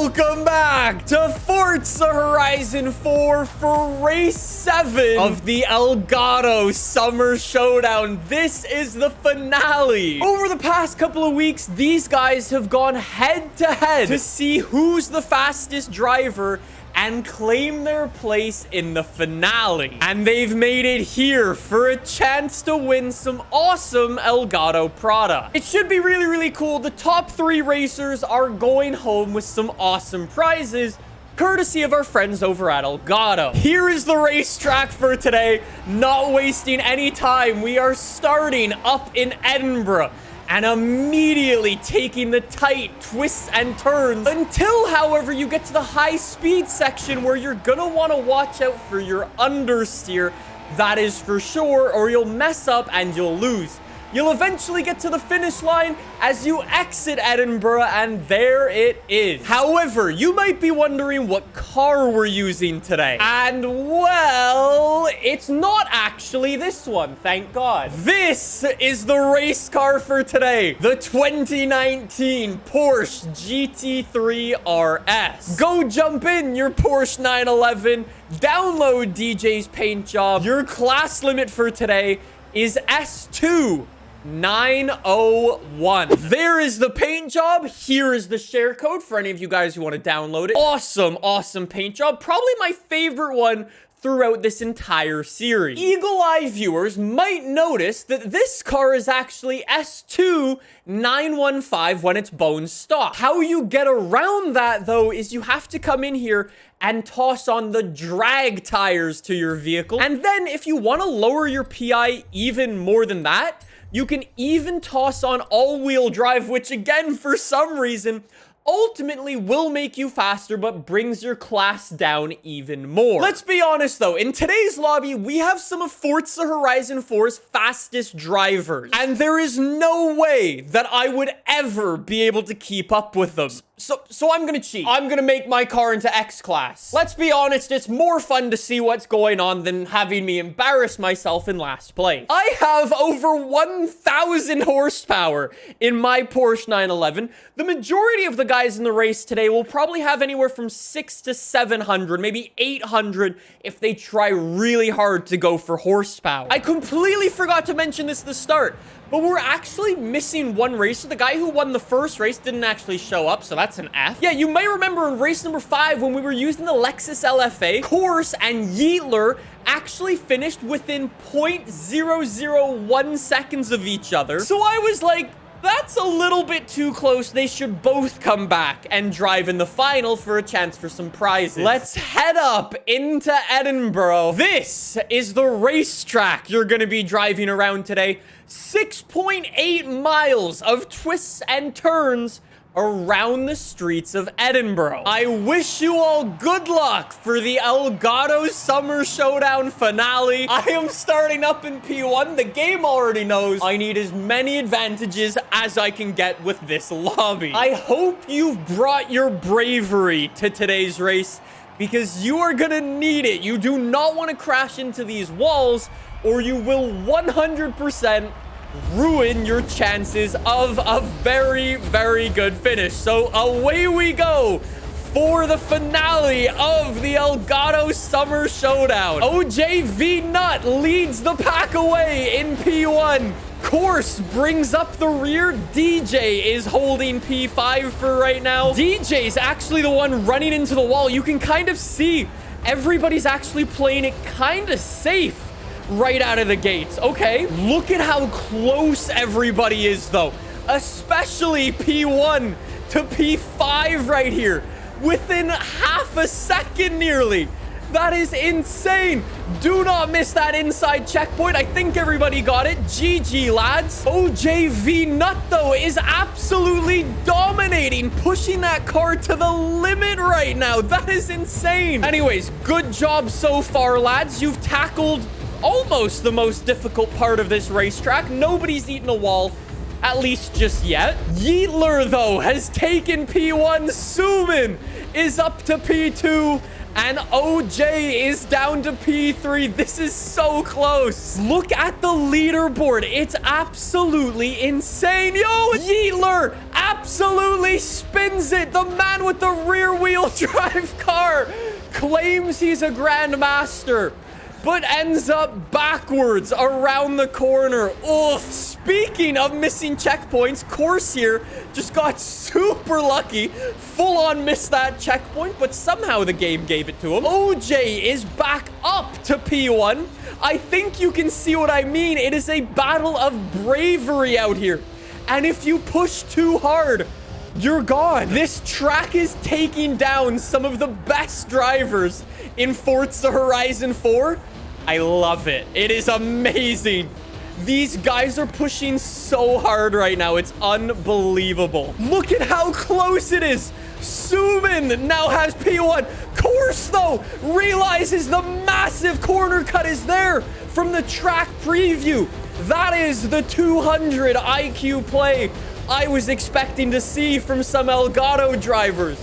Welcome back to Forza Horizon 4 for Race 7 of the Elgato Summer Showdown. This is the finale. Over the past couple of weeks, these guys have gone head-to-head to see who's the fastest driver and claim their place in the finale. And they've made it here for a chance to win some awesome Elgato product. It should be really, really cool. The top 3 racers are going home with some awesome prizes, courtesy of our friends over at Elgato. Here is the racetrack for today. Not wasting any time, we are starting up in Edinburgh and immediately taking the tight twists and turns until, however, you get to the high speed section where you're gonna want to watch out for your understeer. That is for sure, or you'll mess up and you'll lose. You'll eventually get to the finish line as you exit Edinburgh, and there it is. However, you might be wondering what car we're using today. And, well, it's not actually this one, thank God. This is the race car for today. The 2019 Porsche GT3 RS. Go jump in your Porsche 911, download DJ's paint job. Your class limit for today is S2. 901. There is the paint job. Here is the share code for any of you guys who want to download it. Awesome paint job. Probably my favorite one throughout this entire series. Eagle-eye viewers might notice that this car is actually S2 915 when it's bone stock. How you get around that, though, is you have to come in here and toss on the drag tires to your vehicle. And then if you want to lower your PI even more than that, you can even toss on all-wheel drive, which again, for some reason, ultimately will make you faster, but brings your class down even more. Let's be honest, though. In today's lobby, we have some of Forza Horizon 4's fastest drivers, and there is no way that I would ever be able to keep up with them. So I'm gonna cheat. I'm gonna make my car into X-Class. Let's be honest, it's more fun to see what's going on than having me embarrass myself in last place. I have over 1,000 horsepower in my Porsche 911. The majority of the guys in the race today will probably have anywhere from 600 to 700, maybe 800 if they try really hard to go for horsepower. I completely forgot to mention this at the start, but we're actually missing one racer. The guy who won the first race didn't actually show up, so that's an F. Yeah, you may remember in race number 5 when we were using the Lexus LFA, Course and Yeetler actually finished within 0.001 seconds of each other. So I was like, that's a little bit too close. They should both come back and drive in the final for a chance for some prizes. Let's head up into Edinburgh. This is the racetrack you're going to be driving around today. 6.8 miles of twists and turns around the streets of Edinburgh. I wish you all good luck for the Elgato Summer Showdown finale. I am starting up in P1. The game already knows I need as many advantages as I can get with this lobby. I hope you've brought your bravery to today's race, because you are gonna need it. You do not want to crash into these walls, or you will 100% ruin your chances of a very, very good finish. So away we go for the finale of the Elgato Summer Showdown. OJV Nut leads the pack away in P1. Course brings up the rear. DJ is holding P5 for right now. DJ's actually the one running into the wall. You can kind of see everybody's actually playing it kind of safe right out of the gates. Okay, look at how close everybody is, though, especially P1 to P5 right here within half a second nearly. That is insane. Do not miss that inside checkpoint. I think everybody got it. GG, lads. OJV Nut, though, is absolutely dominating, pushing that car to the limit right now. That is insane. Anyways, good job so far, lads. You've tackled almost the most difficult part of this racetrack. Nobody's eaten a wall, at least just yet. Yeetler, though, has taken P1. Suman is up to P2. And OJ is down to P3. This is so close. Look at the leaderboard. It's absolutely insane. Yo, Yeetler absolutely spins it. The man with the rear wheel drive car claims he's a grandmaster, but ends up backwards around the corner. Oof. Speaking of missing checkpoints, Course here just got super lucky. Full on missed that checkpoint, but somehow the game gave it to him. OJ is back up to P1. I think you can see what I mean. It is a battle of bravery out here. And if you push too hard, you're gone. This track is taking down some of the best drivers in Forza Horizon 4. I love it. It is amazing. These guys are pushing so hard right now. It's unbelievable. Look at how close it is. Suman now has P1. Course, though, realizes the massive corner cut is there from the track preview. That is the 200 IQ play I was expecting to see from some Elgato drivers.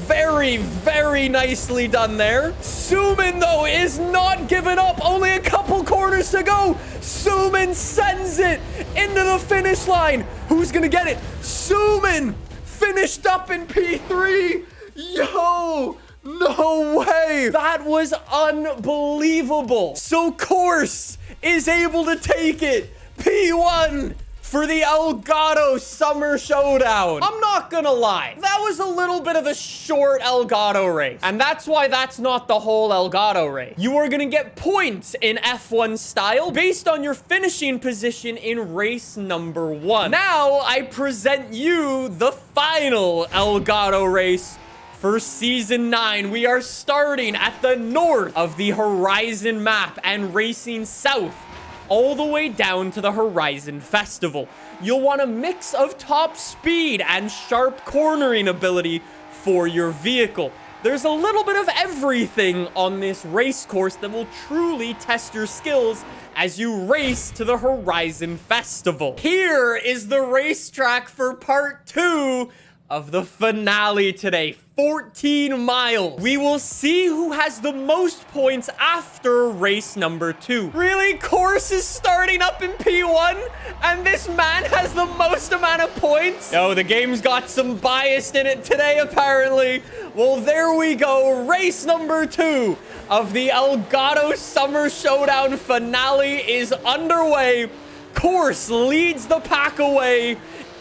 Very, very nicely done there. Suman, though, is not giving up. Only a couple corners to go. Suman sends it into the finish line. Who's going to get it? Suman finished up in P3. Yo, no way. That was unbelievable. So Course is able to take it. P1 for the Elgato Summer Showdown. I'm not gonna lie, that was a little bit of a short Elgato race. And that's why that's not the whole Elgato race. You are gonna get points in F1 style based on your finishing position in race number 1. Now, I present you the final Elgato race for Season 9. We are starting at the north of the Horizon map and racing south all the way down to the Horizon Festival. You'll want a mix of top speed and sharp cornering ability for your vehicle. There's a little bit of everything on this race course that will truly test your skills as you race to the Horizon Festival. Here is the racetrack for part 2 of the finale today. 14 miles. We will see who has the most points after race number 2. Really? Course is starting up in P1 and this man has the most amount of points? Oh, the game's got some bias in it today, apparently. Well, there we go. Race number 2 of the Elgato Summer Showdown finale is underway. Course leads the pack away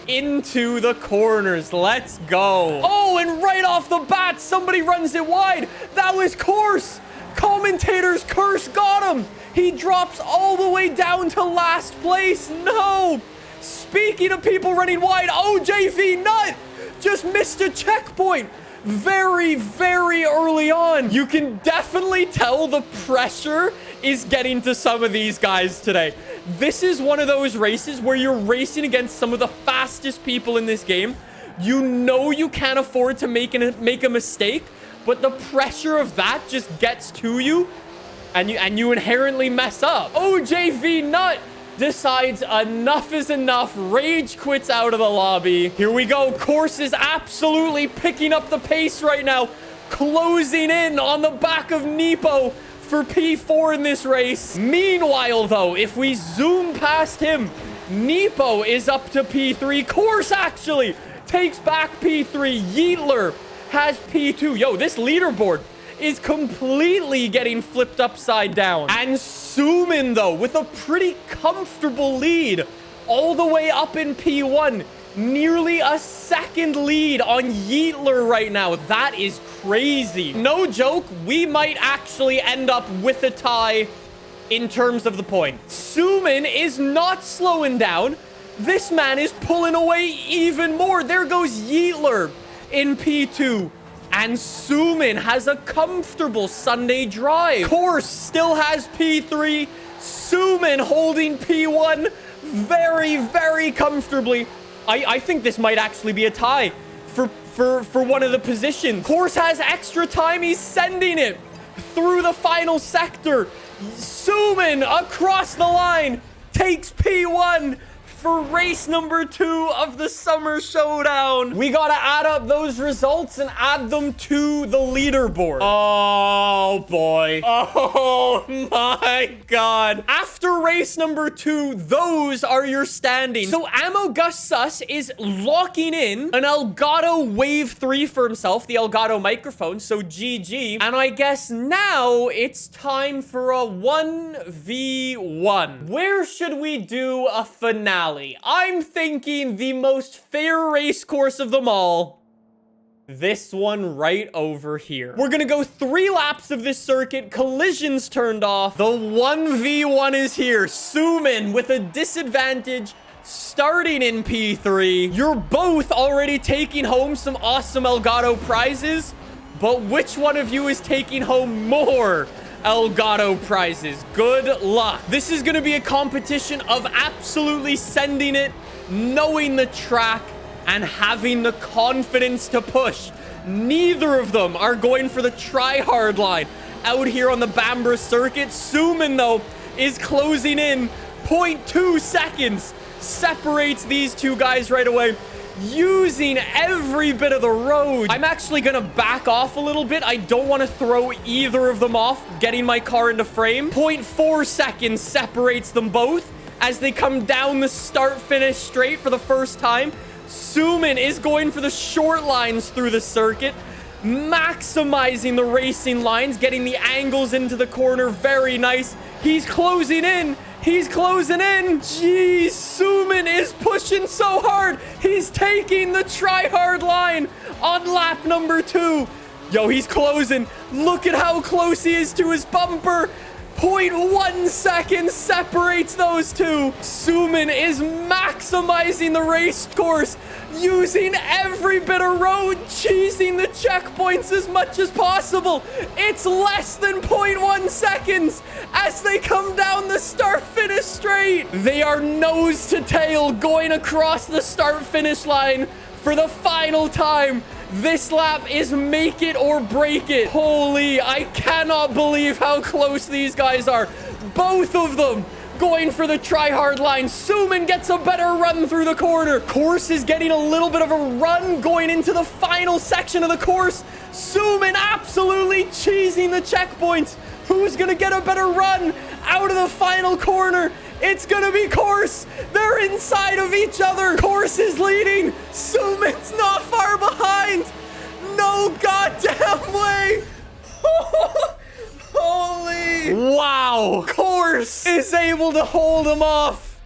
into the corners. Let's go. Oh, and right off the bat, somebody runs it wide. That was Course. Commentator's curse got him. He drops all the way down to last place. No. Speaking of people running wide, OJV Nut just missed a checkpoint very, very early on. You can definitely tell the pressure is getting to some of these guys today. This is one of those races where you're racing against some of the fastest people in this game. You know you can't afford to make a mistake, but the pressure of that just gets to you, and you inherently mess up. OJV Nut decides enough is enough. Rage quits out of the lobby. Here we go. Course is absolutely picking up the pace right now, closing in on the back of Nepo for P4 in this race. Meanwhile, though, if we zoom past him, Nepo is up to P3. Course actually takes back P3. Yeetler has P2. Yo, this leaderboard is completely getting flipped upside down. And Suman, though, with a pretty comfortable lead all the way up in P1. Nearly a second lead on Yeetler right now. That is crazy. No joke, we might actually end up with a tie in terms of the points. Suman is not slowing down. This man is pulling away even more. There goes Yeetler in P2. And Suman has a comfortable Sunday drive. Course still has P3. Suman holding P1 very, very comfortably. I think this might actually be a tie for one of the positions. Course has extra time. He's sending it through the final sector. Suman across the line takes P1. for race number 2 of the Summer Showdown. We gotta add up those results and add them to the leaderboard. Oh, boy. Oh, my God. After race number 2, those are your standings. So Ammo Gus Sus is locking in an Elgato Wave 3 for himself, the Elgato microphone, so GG. And I guess now it's time for a 1v1. Where should we do a finale? I'm thinking the most fair race course of them all. This one right over here. We're gonna go 3 laps of this circuit. Collisions turned off. The 1v1 is here. Suman with a disadvantage starting in P3. You're both already taking home some awesome Elgato prizes, but which one of you is taking home more Elgato prizes? Good luck. This is gonna be a competition of absolutely sending it, knowing the track, and having the confidence to push. Neither of them are going for the try-hard line out here on the Bambra circuit. Suman, though, is closing in. 0.2 seconds separates these two guys right away, using every bit of the road. I'm actually gonna back off a little bit. I don't want to throw either of them off, getting my car into frame. 0.4 seconds separates them both as they come down the start-finish straight for the first time. Suman is going for the short lines through the circuit, maximizing the racing lines, getting the angles into the corner. Very nice. He's closing in. He's closing in. Jeez, Suman is pushing so hard. He's taking the try-hard line on lap number 2. Yo, he's closing. Look at how close he is to his bumper. 0.1 seconds separates those two. Suman is maximizing the race course, using every bit of road, cheesing the checkpoints as much as possible. It's less than 0.1 seconds as they come down the start-finish straight. They are nose to tail going across the start-finish line for the final time. This lap is make it or break it. Holy, I cannot believe how close these guys are. Both of them going for the try-hard line. Suman gets a better run through the corner. Course is getting a little bit of a run going into the final section of the course. Suman absolutely cheesing the checkpoints. Who's gonna get a better run out of the final corner? It's gonna be Course. They're inside of each other. Course is leading. Suman's not far behind. No goddamn way. Holy. Wow. Course is able to hold him off.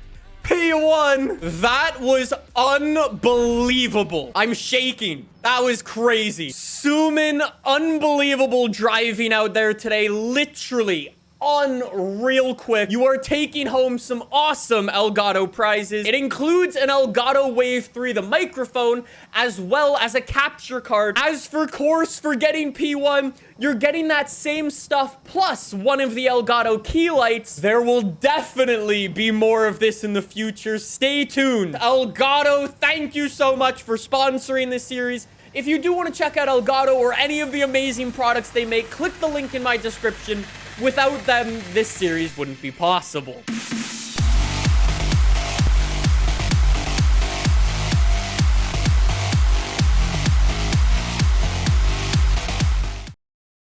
P1. That was unbelievable. I'm shaking. That was crazy. Suman, unbelievable driving out there today. Literally unreal quick. You are taking home some awesome Elgato prizes. It includes an Elgato Wave 3, the microphone, as well as a capture card. As for Course, for getting P1, you're getting that same stuff plus one of the Elgato key lights. There will definitely be more of this in the future. Stay tuned. Elgato, thank you so much for sponsoring this series. If you do want to check out Elgato or any of the amazing products they make, click the link in my description. Without them, this series wouldn't be possible.